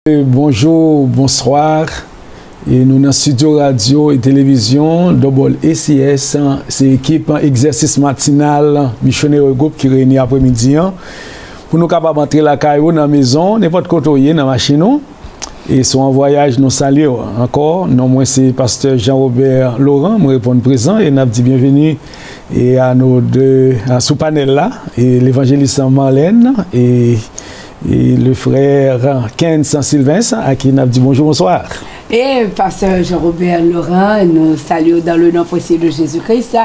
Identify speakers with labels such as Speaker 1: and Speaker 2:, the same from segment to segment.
Speaker 1: Bonjour, bonsoir. Et nous dans le studio radio et télévision Double SIS, c'est l'équipe exercice matinal missionnaire groupe qui réunit après-midi pour nous capables d'entrer la caillou dans la maison, n'importe côté dans la machine. Et sur un voyage, nous saluons encore. Non, moi, c'est pasteur Jean-Robert Laurent, me répond présent et nous dit bienvenue et à nos deux, sous panel là, et l'évangéliste Marlène et le frère Ken Saint-Sylvain, à qui nous dit bonjour, bonsoir.
Speaker 2: Et pasteur Jean-Robert Laurent, nous saluons dans le nom précieux de Jésus-Christ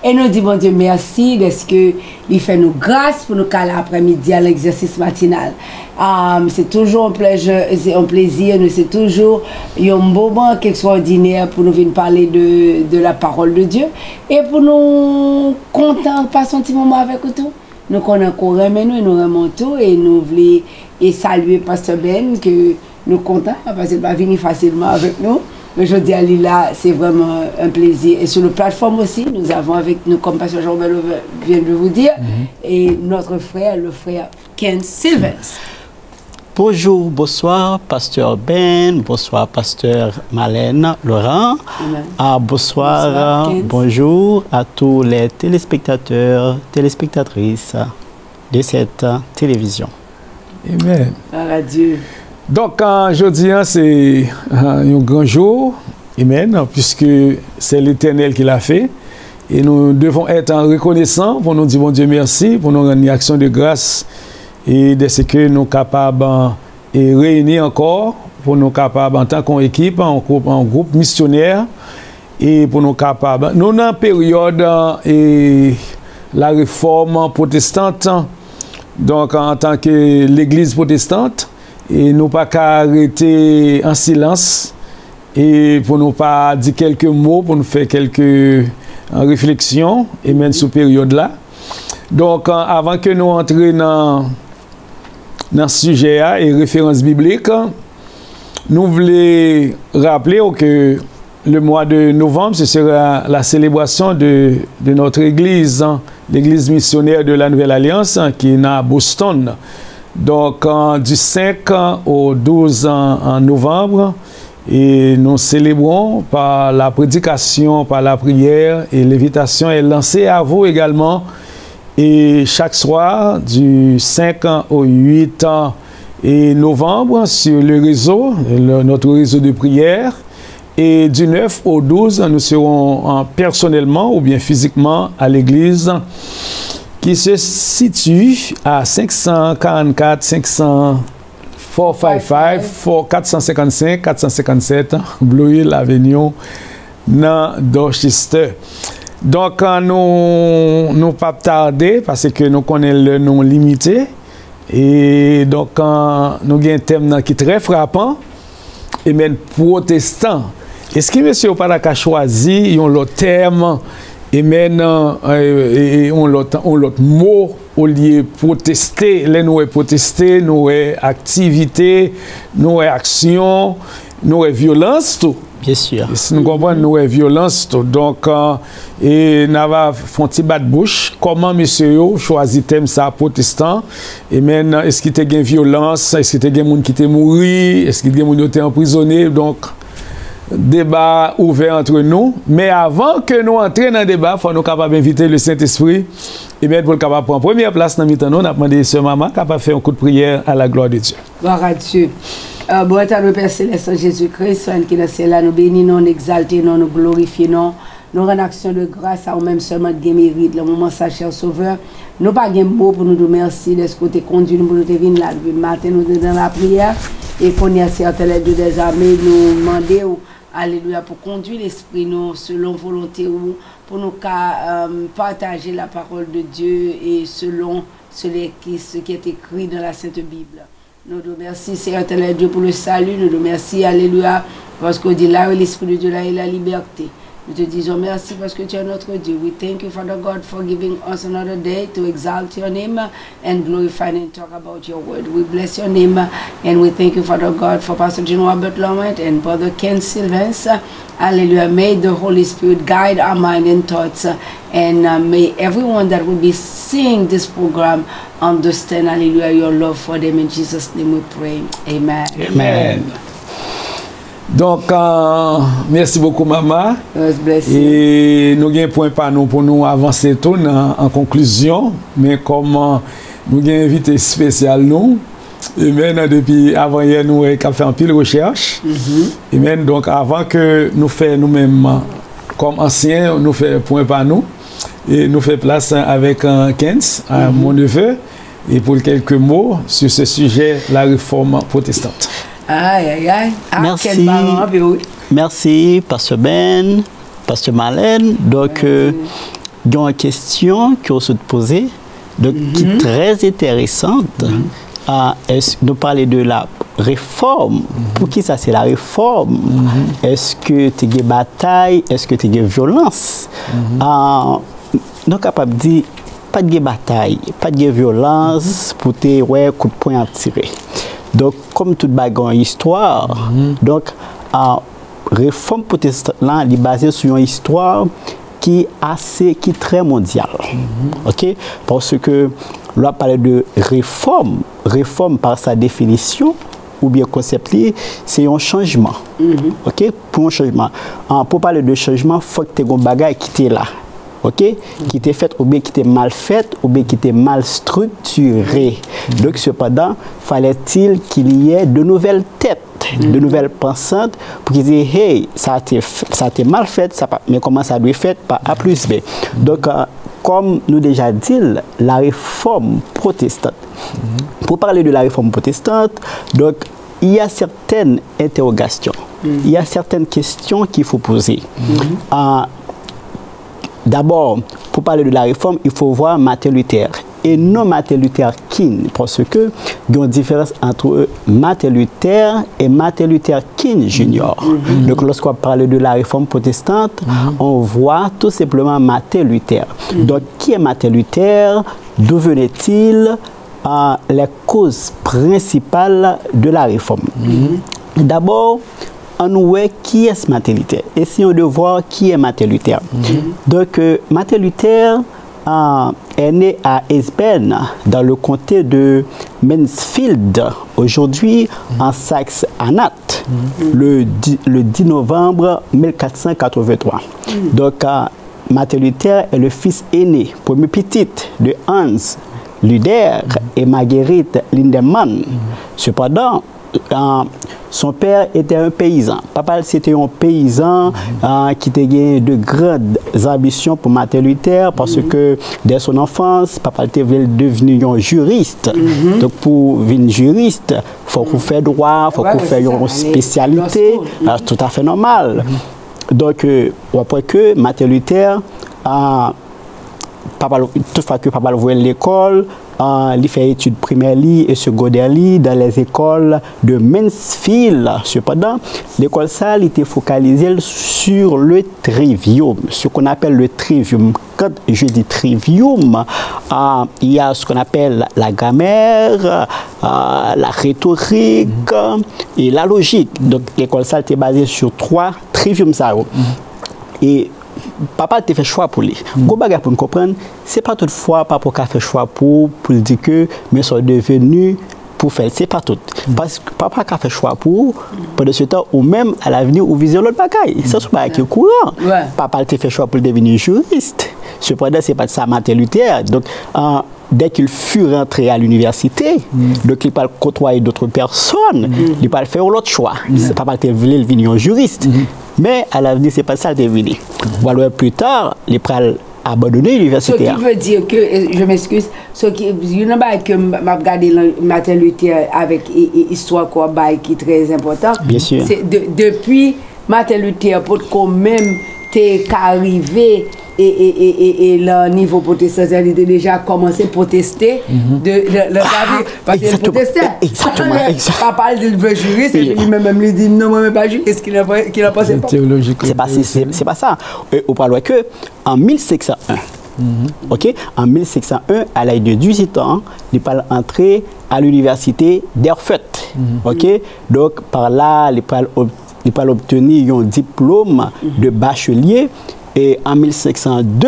Speaker 2: et nous disons, bon Dieu, merci parce qu'il fait nous grâce pour nous caler après-midi à l'exercice matinal. C'est toujours un plaisir, c'est toujours un moment extraordinaire pour nous venir parler de la parole de Dieu et pour nous contents, passer un petit moment avec vous. Nous connaissons nous et nous remontons et nous voulons saluer pasteur Ben que nous comptons parce qu'il va venir facilement avec nous. Aujourd'hui à Lila, c'est vraiment un plaisir. Et sur la plateforme aussi, nous avons avec nous, comme pasteur Jean-Robert vient de vous dire, et notre frère, le frère Ken Sylvain.
Speaker 3: Bonjour, bonsoir, pasteur Ben, bonsoir, pasteur Marlène Laurent. Bonsoir, bonjour à tous les téléspectateurs, téléspectatrices de cette télévision.
Speaker 1: Amen.
Speaker 2: Dieu.
Speaker 1: Donc, aujourd'hui, c'est un grand jour, amen, puisque c'est l'Éternel qui l'a fait. Et nous devons être reconnaissants pour nous dire, bon Dieu, merci, pour nous rendre une action de grâce et de ce que nous sommes capables de réunir encore, pour nous capables, en tant qu'équipe, en groupe missionnaire, et pour nous capables. Nous, dans la période et la réforme protestante, donc en tant que l'Église protestante, et nous pas qu'à arrêter en silence et pour nous pas dire quelques mots, pour nous faire quelques réflexions et même sous période là. Donc avant que nous entrions dans ce sujet et références bibliques, nous voulons rappeler que le mois de novembre, ce sera la célébration de notre église, l'église missionnaire de la Nouvelle Alliance qui est à Boston. Donc, du 5 au 12 en novembre, et nous célébrons par la prédication, par la prière, et l'invitation est lancée à vous également. Et chaque soir, du 5 au 8 et novembre, sur le réseau, notre réseau de prière, et du 9 au 12, nous serons personnellement ou bien physiquement à l'église qui se situe à 544 455 457 Blue Hill Avenue dans Dorchester. Donc nous pas tarder parce que nous connaissons le nom limité et donc nous avons un thème qui est très frappant et même protestant. Est-ce que monsieur pas choisi un terme et maintenant, on l'autre mot au lieu de protester, les nous protester, nous activités, nous actions, nous violence tout.
Speaker 3: Bien sûr.
Speaker 1: Et si nous comprenons, nous violence tout. Donc, et nous avons fait un petit bat de bouche. Comment monsieur choisit thème ça protestant? Et maintenant, est-ce qu'il y a une violence? Est-ce qu'il y a des gens qui sont morts? Est-ce qu'il y a des gens qui sont emprisonnés? Donc, débat ouvert entre nous, mais avant que nous entrions dans le débat, il faut nous capables d'inviter le Saint-Esprit et bien pour le capable prendre première place dans le nous, on a demandé à Sœur Maman capable de faire un coup de prière à la gloire de Dieu.
Speaker 2: Gloire à Dieu. Bon état de Père Céleste Jésus-Christ, qui est là, nous bénissons, nous exaltons, nous glorifions, nous rendons action de grâce à nous-mêmes seulement de mérite, le moment ça, cher Sauveur. Nous n'avons pas de mots pour nous dire merci de ce côté conduit, nous pour nous venir là, le matin, nous dans la prière et qu'on y a certaines lettres des armées, nous demander. Alléluia, pour conduire l'esprit nous selon volonté ou pour nous partager la parole de Dieu et selon ce qui est écrit dans la Sainte Bible. Nous te remercions, Seigneur Dieu, pour le salut. Nous te remercions, Alléluia, parce qu'on dit là où l'esprit de Dieu là est la liberté. Nous te disons merci parce que tu es notre Dieu. We thank you, Father God, for giving us another day to exalt your name and glorify and talk about your word. We bless your name and we thank you, Father God, for Pastor Jean Robert Laurent and Brother Ken Sylvans. Hallelujah. May the Holy Spirit guide our mind and thoughts and may everyone that will be seeing this program understand, hallelujah, your love for them. In Jesus' name we pray. Amen.
Speaker 1: Amen. Donc, merci beaucoup, Maman. Et nous avons un point par nous pour nous avancer tout en conclusion. Mais comme nous avons un invité spécial, nous, et maintenant, depuis avant hier, nous avons fait un pile de recherche. Et maintenant, donc, avant que nous fassions nous-mêmes, comme anciens, nous faisons un point par nous. Et nous faisons place avec Kens, mon neveu, et pour quelques mots sur ce sujet, la réforme protestante.
Speaker 2: Aïe, aïe, aïe.
Speaker 3: Merci.
Speaker 2: Quel baron,
Speaker 3: Merci, Pasteur Ben, Pasteur Marlène. Donc, il y a une question qui se poser, donc, qui est très intéressante. Nous parler de la réforme. Pour qui ça, c'est la réforme? Est-ce que tu as des batailles? Est-ce que tu as des violences? Nous sommes capables de dire, pas de bataille, pas de violence pour te coup de poing à tirer. Donc, comme toute bagarre histoire, donc, réforme protestante est basée sur une histoire qui est très mondiale. OK? Parce que, là, on parle de réforme. Réforme, par sa définition, ou bien concept, c'est un changement. OK? Pour un changement. Pour parler de changement, il faut que tu aies un bagage qui est là. OK? Qui était fait, ou bien qui était mal fait, ou bien qui était mal structuré. Donc, cependant, fallait-il qu'il y ait de nouvelles têtes, de nouvelles pensantes, pour qu'ils disent, hey, ça a été mal fait, mais comment ça doit être fait par A plus B. Donc, comme nous déjà dit, la réforme protestante. Pour parler de la réforme protestante, donc, il y a certaines interrogations, il y a certaines questions qu'il faut poser. D'abord, pour parler de la réforme, il faut voir Martin Luther et non Martin Luther King, parce que il y a une différence entre Martin Luther et Martin Luther King Jr. Donc, lorsqu'on parle de la réforme protestante, on voit tout simplement Martin Luther. Donc, qui est Martin Luther? D'où venait-il? Les causes principales de la réforme. D'abord, on voit qui est Martin Luther. Essayons de voir qui est Martin Luther. Donc, Martin Luther est né à Eisben, dans le comté de Mansfield, aujourd'hui en Saxe-Anhalt, le 10 novembre 1483. Donc, Martin Luther est le fils aîné, premier petit de Hans Luther et Marguerite Lindemann. Cependant, son père était un paysan. Papa, c'était un paysan qui avait de grandes ambitions pour Martin Luther parce que dès son enfance, papa voulait devenir un juriste. Donc, pour devenir juriste, il faut qu'on fasse droit, il faut qu'on fasse une spécialité. Tout à fait normal. Donc, après que Martin Luther, toutefois que papa voulait l'école, il fait études primaires et secondaires dans les écoles de Mansfield. Cependant, l'école ça était focalisée sur le trivium, ce qu'on appelle le trivium. Quand je dis trivium, il y a ce qu'on appelle la grammaire, la rhétorique et la logique. Donc, l'école ça était basée sur 3 triviums. Et papa te fait choix pour lui. Pour nous comprendre, c'est pas toutefois papa qui a fait choix pour dire que mais sont devenus pour faire. C'est pas tout. Parce que papa qui a fait choix pour pendant ce temps ou même à l'avenir ou viser l'autre bagaille. Ça c'est pas qui est courant. Papa te fait choix pour devenir juriste. Cependant c'est pas ça Martin Luther. Donc dès qu'il fut rentré à l'université, donc il peut côtoyer d'autres personnes, il peut faire l'autre choix. Papa te voulait devenir un juriste. Mais à l'avenir, ce n'est pas ça qui est venu. Voilà, plus tard, il peut abandonner l'université.
Speaker 2: Ce qui veut dire que, je m'excuse, ce qui veut dire que m'a regardé Martin Luther avec histoire qui est très important.
Speaker 3: Bien sûr.
Speaker 2: Depuis Martin Luther, pour quand même t'es arrivé et le niveau protestant, il a déjà commencé à protester parce qu'il protestait.
Speaker 3: Exactement.
Speaker 2: Papa il veut jurer, c'est lui-même lui dit non, moi je ne pas jurer, qu'est-ce qu'il a pensé pas.
Speaker 3: C'est pas ça. On parle que en 1501, ok, en 1501, à l'âge de 18 ans, il peut entrer à l'université d'Erfurt. Ok, donc par là, il peut obtenir un diplôme de bachelier. Et en 1502,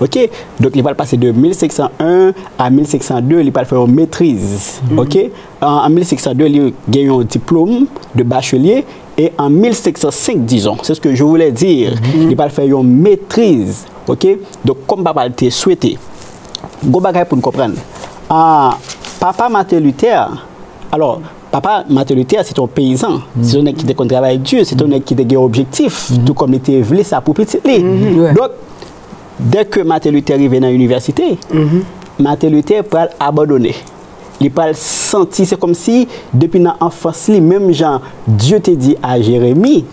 Speaker 3: ok, donc il va passer de 1501 à 1502, il va faire une maîtrise, ok. En 1502, il gagne un diplôme de bachelier et en 1505, disons, c'est ce que je voulais dire, il va faire une maîtrise, ok. Donc comme papa l'a souhaité, go bagay pour nous comprendre. Papa Martin Luther, alors. Papa Martin Luther, c'est un paysan. C'est un mec qui travaille dur, c'est un mec qui a des objectifs, tout comme il était voulu ça pour petit. Donc, dès que Martin Luther arrive dans l'université, Martin Luther peut abandonner. Il peut sentir, c'est comme si, depuis l'enfance, même genre, Dieu t'a dit à Jérémie,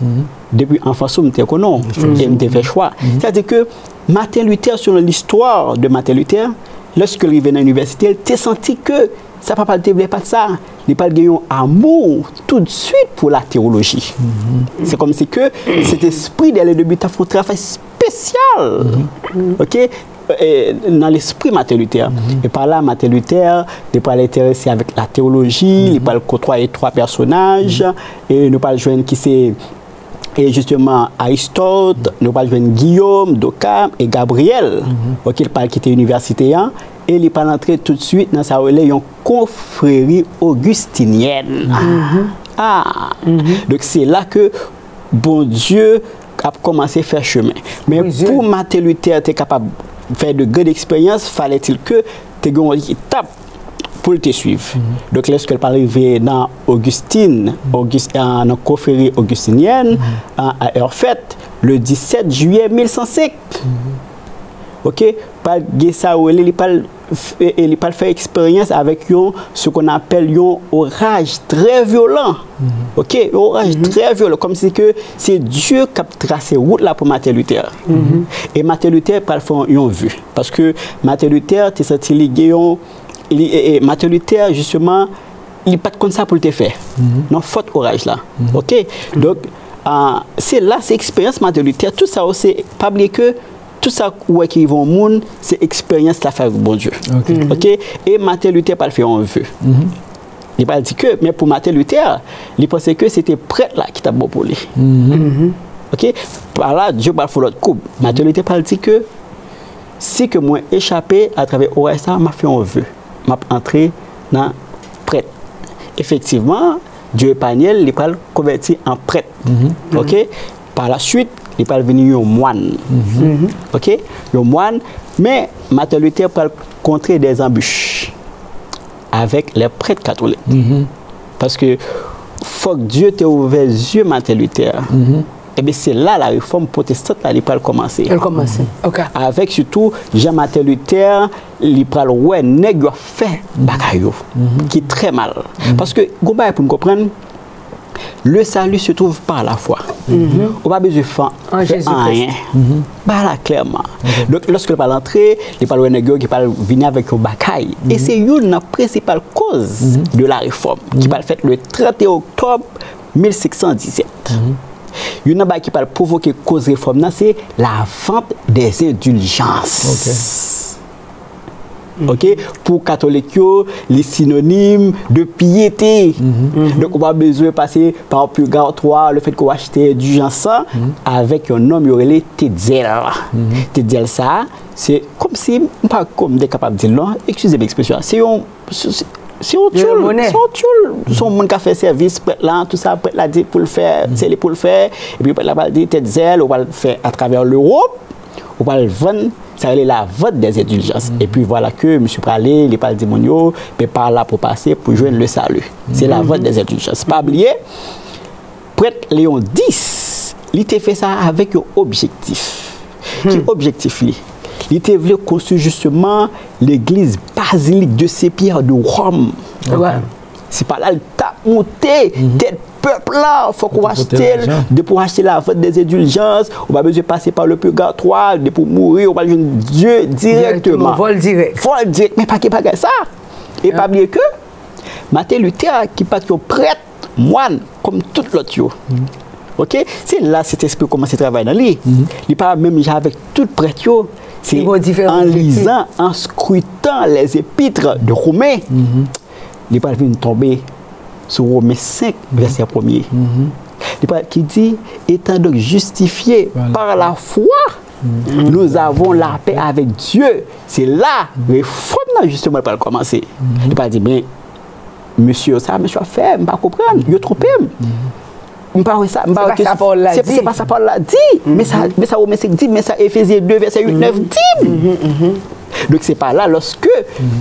Speaker 3: depuis l'enfance, il t'a connu, et il t'a fait choix. C'est-à-dire que Martin Luther, selon l'histoire de Martin Luther, lorsqu'il arrive dans l'université, il t'a senti que ça papa ne voulait pas de ça. Il n'a pas de amour tout de suite pour la théologie. C'est comme si que cet esprit, dès le début, a fait un travail spécial. Ok? Dans l'esprit Martin Luther. Et par là, Martin Luther n'est pas intéressé avec la théologie, il parle côtoyer trois personnages, et nous parlons de qui c'est. Et justement, Aristote, nous parlons de Guillaume, Docam et Gabriel, ok, il parle qui était universitaire, et il parle entrer tout de suite dans sa relation confrérie augustinienne. Donc c'est là que bon Dieu a commencé à faire chemin. Mais pour Martin Luther être capable de faire de grandes expériences, fallait-il que tu aies une étape pour te suivre. Donc, lorsqu'elle est arrivée dans Augustine, dans la confrérie augustinienne, à Erfurt, le 17 juillet 1105. Ok, par ça, il pas faire expérience avec ce qu'on appelle un orage très violent. Ok, un orage très violent, comme si que c'est Dieu qui a tracé route là pour Martin Luther. Et Martin Luther pas faire une vue, parce que Martin Luther t'es senti lié et Martin Luther justement il n'est pas comme ça pour le faire. Non, faute orage là. Ok, donc c'est là, c'est expérience Martin Luther. Tout ça aussi, pas oublier que tout ça qui vont au monde, c'est expérience la faire avec bon Dieu. Ok, et Martin Luther pas le faire en vue. Il pas dit que, mais pour Martin Luther, il pensait que c'était prêtre là qui t'a bon pour lui. Ok, par là Dieu pas faire l'autre coupe. Martin Luther pas dit que si que moi échappé à travers orage ça m'a fait en vue. M'a entré dans prêtre. Effectivement, Dieu Paniel, il va convertir en prêtre. Ok? Par la suite, il va devenir un moine. Ok? Le moine, mais Martin Luther va contrer des embûches avec les prêtres catholiques. Parce que faut que Dieu t'ait ouvert les yeux, Martin Luther. Et bien c'est là la réforme protestante, elle va commencer. Elle commence. Avec surtout Jean-Martin Luther, il va ouais, nèg yo fait bagayo qui est très mal. Parce que pour nous comprendre, le salut se trouve par la foi. On n'a pas besoin de faire rien. Là, clairement. Donc, lorsqu'il va entrer, il va venir avec un bagaille. Et c'est une la principale cause de la réforme qui va le faire le 31 octobre 1617. Une chose qui va provoquer cause réforme, c'est la vente des indulgences. Ok, pour catholiques, les synonymes de piété. Donc, on va besoin de passer par purgatoire, le fait qu'on achète des indulgences avec un nom qui est Tetzel. Tetzel, ça, c'est comme si, pas comme des capables de dire, non, excusez l'expression, c'est un tchoul, son monde qui a fait service, là, tout ça, là, dit pour le faire, c'est pour le faire, et puis là, on va dire Tetzel, on va le faire à travers l'Europe, on va le vendre. Ça est la vote des indulgences. Et puis voilà que M. Pralé, les parle démoniaux, mais par là pour passer, pour joindre le salut. C'est la vote des indulgences. Pas oublier, prêtre Léon X, il a fait ça avec un objectif. Quel objectif lui? Il a voulu construire justement l'église basilique de Saint-Pierre de Rome. C'est par là qu'il a monté tête peuple là, il faut qu'on achète, de pour acheter la vente des indulgences, on va besoin de passer par le purgatoire, de pour mourir, on va jouer Dieu directement.
Speaker 2: Vol direct.
Speaker 3: Vol direct, mais pas ça. Et pas oublier que Martin Luther, qui pas un prêtre, moine, comme tout l'autre. Ok? C'est là cet esprit commence à travailler dans lui. Il parle même avec tout prêtre. C'est en lisant, en scrutant les épîtres de Romains, il parle de tomber sur Romains 5, verset 1er. Il parle qui dit, étant donc justifié par la foi, nous avons la paix avec Dieu. C'est là, réforme justement pour commencer. Il parle de bien, monsieur, ça, monsieur, fait, je ne pas comprendre, je trompé. C'est pas ça Paul l'a dit, mais ça Romains 5 dit, mais ça Éphésiens 2, verset 8, 9 dit. Donc c'est pas là lorsque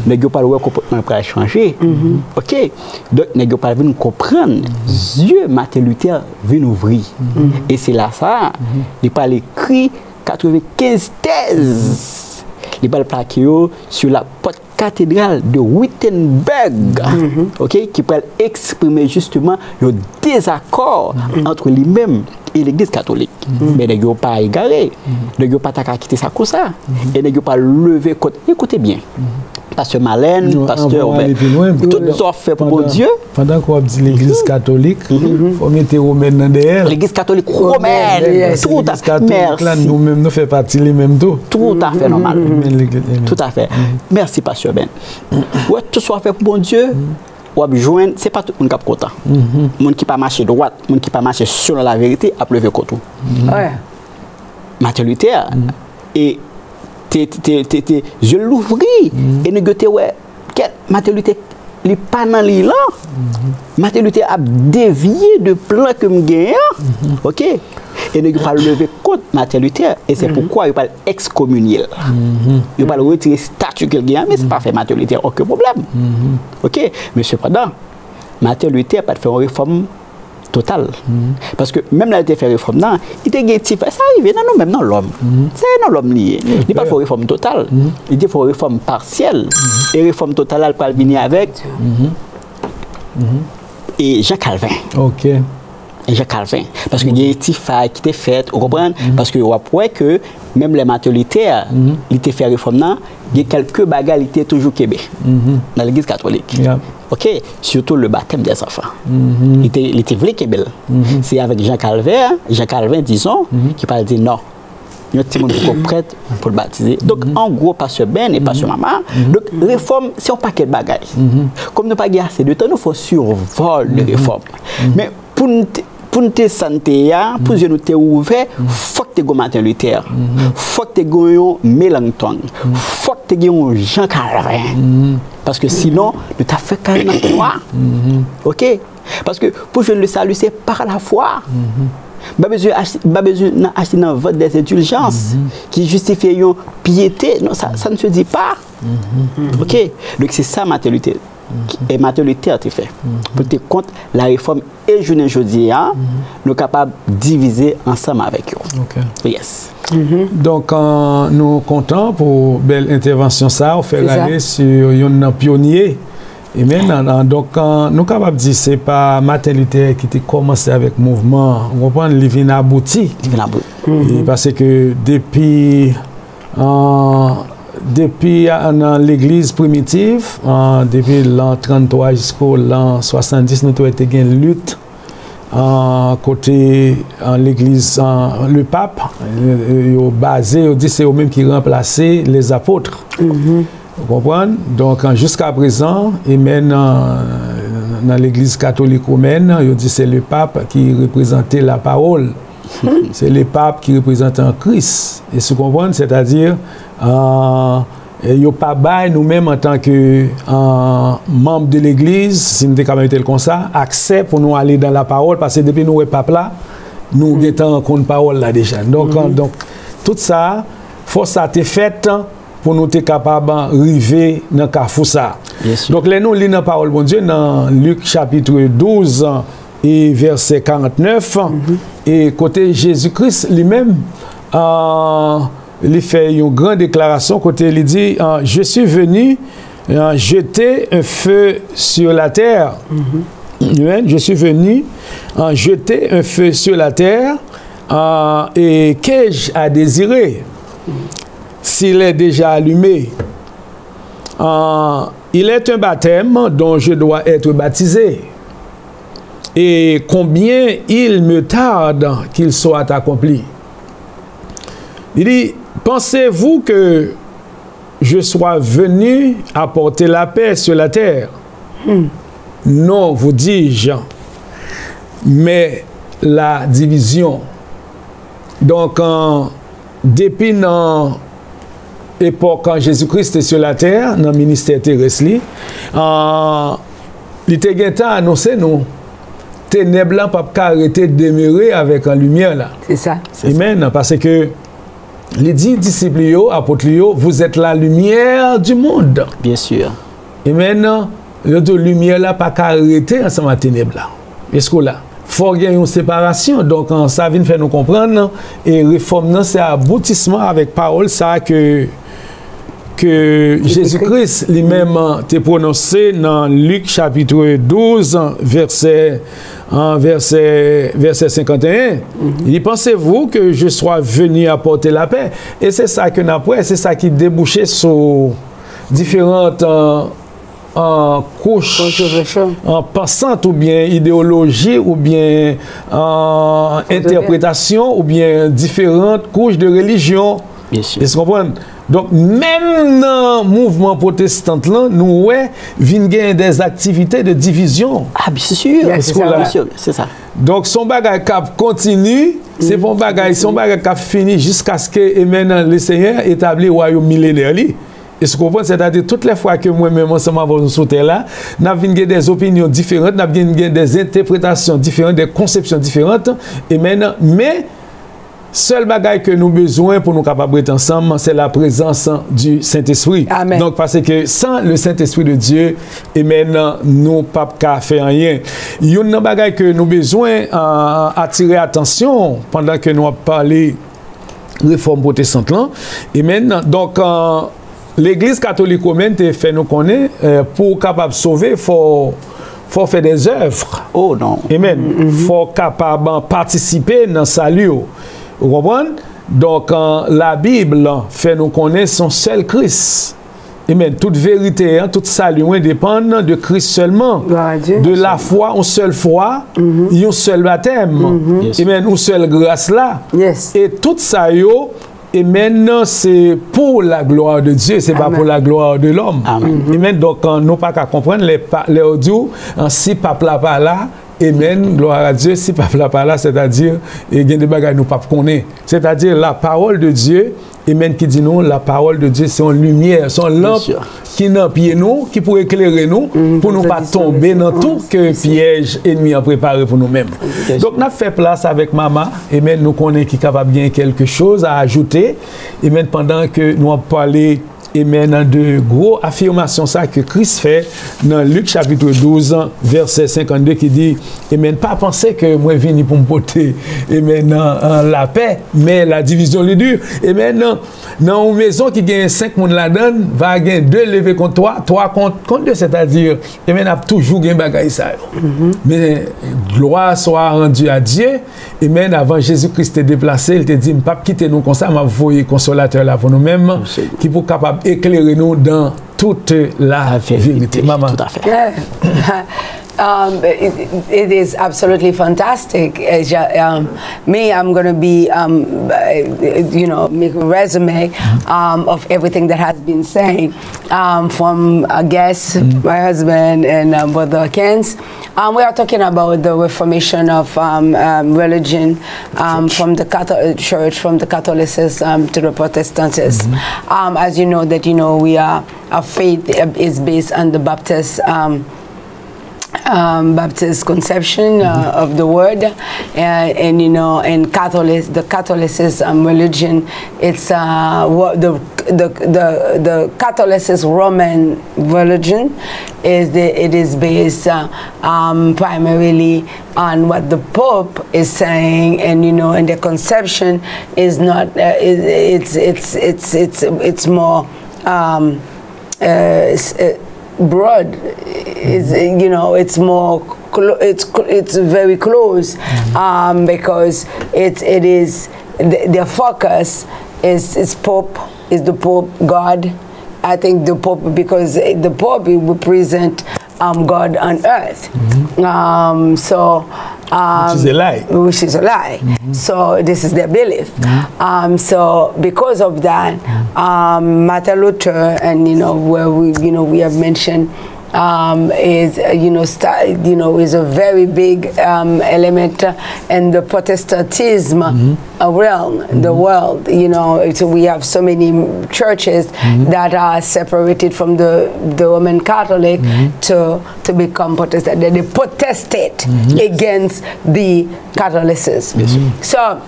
Speaker 3: les gens parlent comportement pour changer. Ok, donc les gens parlent comprendre. Dieu Martin Luther vient ouvrir. Et c'est là ça. Il parle écrit 95 thèses. Il parle plaqué sur la porte cathédrale de Wittenberg, ok, qui peut exprimer justement le désaccord entre lui-même et l'Église catholique. Mais les gens pas égaré, les gens pas quitter ça comme ça, et les gens pas lever côté. Écoutez bien, pasteur Malène, pasteur, tout ça fait pour Dieu.
Speaker 1: Pendant qu'on dit l'Église catholique, il faut mettre romaine dans derrière.
Speaker 3: L'Église catholique romaine, tout à fait. Merci.
Speaker 1: Nous-mêmes, nous faisons partie les mêmes tout.
Speaker 3: Tout à fait normal. Tout à fait. Merci, pasteur Ben. Ouais, tout soit fait pour bon Dieu. C'est pas tout le monde qui est content. Le monde qui pas marcher droite, le monde qui pas marcher sur la vérité, a levé contre tout. Martin Luther, et je l'ouvris, et négocié, ouais, Martin Luther, il n'est pas dans l'île. Martin Luther a dévié de plan que je gagne. Ok? Et il va lever contre Martin Luther. Et c'est pourquoi il va excommunier. Il va retirer le statut qu'il gagne, mais ce n'est pas fait Martin Luther, aucun problème. Ok? Mais cependant, Martin Luther n'a pas fait une réforme totale. Parce que même là, il a fait une réforme, il a fait ça arrive dans nous-mêmes, dans l'homme. C'est dans l'homme lié. Il n'a pas fait une réforme totale. Il a fait une réforme partielle. Et une réforme totale, elle peut venir avec. Et Jean Calvin.
Speaker 1: Ok.
Speaker 3: Et Jean Calvin. Parce qu'il y a des petits failles qui étaient faites, vous comprenez? Parce que vous voyez que même les Martin Luther, il était fait réforme, il y a quelques bagages qui étaient toujours Québec, dans l'église catholique. Ok? Surtout le baptême des enfants. Il était vrai Québec. C'est avec Jean Calvin, disons, qui parle de non. Il y a un petit monde qui est prêt pour le baptiser. Donc, en gros, pasteur Ben et pasteur Maman, donc, réforme, c'est un paquet de bagages. Comme nous n'avons pas assez de temps, nous faisons survol de réforme. Mais pour nous te santé, pour nous te ouvert, il faut que tu aies Martin Luther, il faut que tu aies Mélenchon, il faut que tu aies Jean Calvin. Parce que sinon, nous t'as fait carrément toi. Ok? Parce que pour je le salut, c'est par la foi. Pas besoin d'acheter dans vote des indulgences qui justifient une piété. Non, ça ne se dit pas. Ok? Donc c'est ça Martin Luther. Et Martin Luther a fait. Pour te compte la réforme et journée aujourd'hui, nous sommes capables de diviser ensemble avec eux. Yes.
Speaker 1: Donc, nous sommes contents pour belle intervention ça. On fait aller sur un pionnier. Et maintenant, donc, nous sommes capables de dire que ce n'est pas Martin Luther qui a commencé avec le mouvement. On comprend, il vient abouti. Parce que depuis l'église primitive, depuis l'an 33 jusqu'au l'an 70, nous avons été une lutte côté l'église, le pape, basé, c'est eux-mêmes qui remplaçaient les apôtres. Vous comprenez? Donc, jusqu'à présent, et même dans l'église catholique romaine, il dit c'est le pape qui représentait la parole. C'est le pape qui représente un Christ. Et ce qu'on comprend, c'est-à-dire, il n'y a pas bail nous-mêmes en tant que membres de l'église, si nous sommes tel comme ça, accès pour nous aller dans la parole, parce que depuis nous, le pape là, nous avons contre parole là déjà. Donc, tout ça, faut ça été fait pour nous être capables d'arriver dans le carrefour ça. Donc, là, nous lisons la parole de Dieu dans Luc chapitre 12 et verset 49. Et côté Jésus-Christ lui-même, il fait une grande déclaration. Côté, il dit je suis venu jeter un feu sur la terre. Amen. Je suis venu jeter un feu sur la terre et qu'ai-je à désirer s'il est déjà allumé? Il est un baptême dont je dois être baptisé. Et combien il me tarde qu'il soit accompli. Il dit, pensez-vous que je sois venu apporter la paix sur la terre? Non, vous dis-je, mais la division. Donc, depuis l'époque quand Jésus-Christ est sur la terre, dans le ministère terrestre, il était annoncé nous. Ténèbres là pas arrêter de demeurer avec la lumière là.
Speaker 2: C'est ça.
Speaker 1: Amen. Parce que les 10 disciples, apôtres, vous êtes la lumière du monde.
Speaker 3: Bien sûr.
Speaker 1: Amen. La lumière là pas arrêter ensemble à ténèbres là. Est-ce que là, faut qu'il y ait une séparation. Donc ça vient faire nous comprendre et réforme c'est aboutissement avec parole ça que Jésus-Christ lui-même t'a prononcé dans Luc chapitre 12 verset 51. Il dit, pensez-vous que je sois venu apporter la paix? Et c'est ça que nous c'est ça qui débouchait sur différentes couches pensantes ou bien idéologie ou bien interprétation ou bien différentes couches de religion. Est-ce que vous comprenez? Donc, même dans le mouvement protestant, nous avons des activités de division.
Speaker 3: Ah, bien sûr. C'est ça.
Speaker 1: Donc, son bagage cap continue, c'est bon bagage, son bagage cap fini jusqu'à ce que le Seigneur établit le royaume millénaire. Est-ce que vous comprenez? C'est-à-dire, toutes les fois que moi-même, ensemble avec nous sur terre là, nous avons des opinions différentes, nous avons des interprétations différentes, des conceptions différentes, et maintenant, mais seul bagage que nous avons besoin pour nous capables d'être ensemble, c'est la présence du Saint-Esprit.
Speaker 2: Amen.
Speaker 1: Donc, parce que sans le Saint-Esprit de Dieu, et maintenant, nous ne pouvons pas faire rien. Il y a un bagage que nous avons besoin d'attirer attention pendant que nous avons parlé de réforme protestante. Et maintenant, donc, l'Église catholique romaine a fait nous connaître, pour capable de sauver, il faut faire des œuvres.
Speaker 3: Oh non.
Speaker 1: Amen. Il faut capable de participer dans le salut. Vous comprenez? Donc, la Bible fait nous connaître son seul Christ. Amen. Toute vérité, tout salut dépend de Christ seulement. De la foi, une seule foi, un seul baptême. Amen. Une seule grâce là. Et tout ça, et maintenant, c'est pour la gloire de Dieu, c'est pas pour la gloire de l'homme. Amen. Donc, nous pas qu'à comprendre les audios, si papa là pas là, amen, gloire à Dieu, si papa là pas là, c'est-à-dire, il y a des bagages nous pas connaître. C'est-à-dire, la parole de Dieu, amen, qui dit nous, la parole de Dieu, c'est une lumière, c'est une lampe qui n'a pied nous, qui peut éclairer nous, pour nous pas tomber dans tout que piège ennemi a préparé pour nous-mêmes. Donc, nous avons fait place avec maman, amen, nous connaissons qui est capable bien quelque chose à ajouter, amen, pendant que nous avons parlé, amen, de gros affirmations ça que Christ fait dans Luc chapitre 12 verset 52 qui dit amen, pas penser que moi venu pour me porter amen la paix mais la division les dure. Amen, dans une maison qui gagne 5 monde la donne va gagner 2 lever contre 3 contre 2, c'est-à-dire amen a toujours gain bagaille ça. Mais gloire soit rendue à Dieu. Amen, avant Jésus-Christ est déplacé, il te dit pas quitter nous comme ça, m'a envoyé consolateur là pour nous-mêmes qui pour capable éclairer nous dans toute la vérité. Maman.
Speaker 3: Tout à fait.
Speaker 2: It is absolutely fantastic. Me, I'm going to be, make a resume of everything that has been said from guests, my husband and Brother Kens. We are talking about the reformation of religion from the Catholic Church, from the Catholicism to the Protestantism. As you know, that our faith is based on the Baptist conception of the word, and the Catholicism religion. It's the Catholicism Roman religion it is based primarily on what the Pope is saying, and and the conception is not. It's more. Broad, it's more it's very close because it is their focus is the Pope God. I think the Pope, because the Pope represents God on earth.
Speaker 1: Which is a lie.
Speaker 2: Which is a lie. So this is their belief. So because of that, Martin Luther, and where we have mentioned is is a very big element in the Protestantism realm, the world. So we have so many churches that are separated from the Roman Catholic to become Protestant. They protested against the Catholicism. So.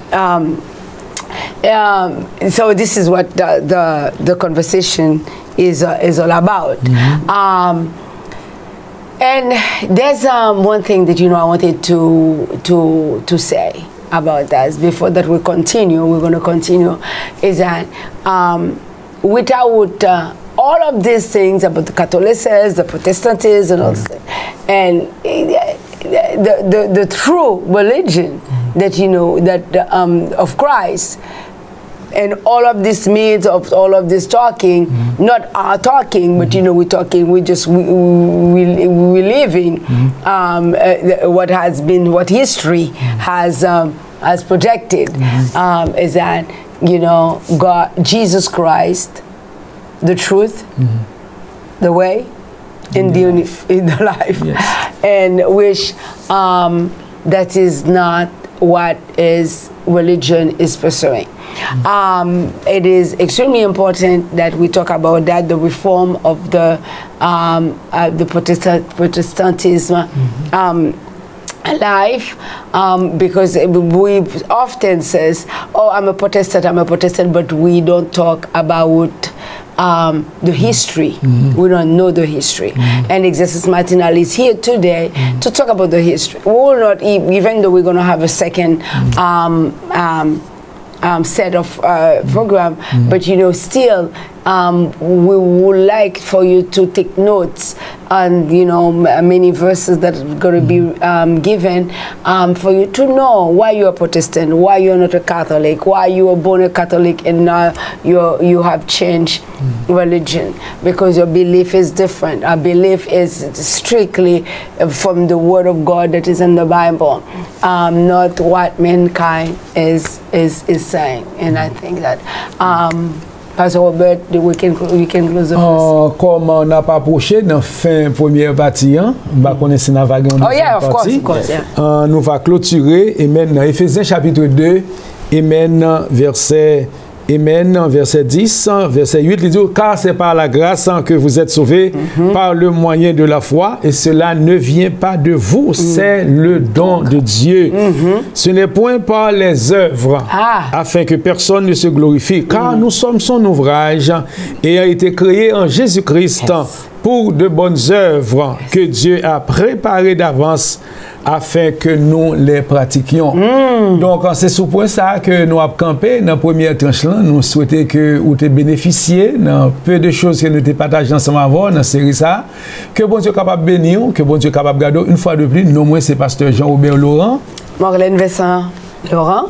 Speaker 2: So this is what the conversation is all about. And there's one thing that I wanted to say about that. Before that we're going to continue, is that without all of these things about the Catholicism, the Protestantism, and all this, and the true religion that of Christ, and all of this means of all of this talking, not our talking, but we're talking, we living what history has projected, is that God, Jesus Christ, the truth, the way, in the life, and which that is not what is religion is pursuing. It is extremely important that we talk about that, the reform of the Protestantism life, because we often says, oh, I'm a Protestant, but we don't talk about the history. We don't know the history. And Exercice Matinal is here today to talk about the history. We will not, even though we're going to have a second set of program, but still we would like for you to take notes on many verses that are going to be given for you to know why you are Protestant, why you are not a Catholic, why you were born a Catholic and now you have changed religion, because your belief is different. Our belief is strictly from the Word of God that is in the Bible, not what mankind is saying. And I think that Pastor Robert, we can close the first.
Speaker 1: Comme on n'a pas approché dans fin première partie, on connaît la vague en deuxième partie. Nous va clôturer et maintenant Éphésiens chapitre 2 et maintenant verset 10, verset 8, il dit, car c'est par la grâce que vous êtes sauvés par le moyen de la foi, et cela ne vient pas de vous, c'est le don de Dieu. Ce n'est point par les œuvres, afin que personne ne se glorifie, car nous sommes son ouvrage, ayant été créé en Jésus-Christ pour de bonnes œuvres que Dieu a préparées d'avance afin que nous les pratiquions. Donc, c'est sous point ça que nous avons campé dans la première tranche là. Nous souhaitons que vous ayez bénéficié dans peu de choses que nous avons partagées ensemble avant dans la série ça. Que bon Dieu capable de bénir, que bon Dieu capable de garder. Une fois de plus, nous, moi, c'est Pasteur Jean-Robert Laurent.
Speaker 2: Marlène Vincent Laurent.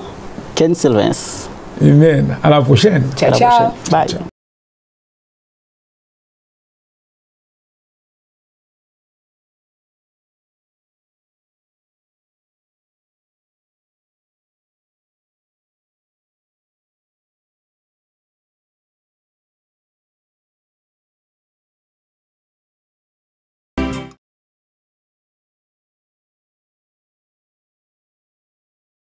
Speaker 3: Ken Sylvens.
Speaker 1: Amen. À la prochaine.
Speaker 2: Ciao, ciao.
Speaker 3: Bye.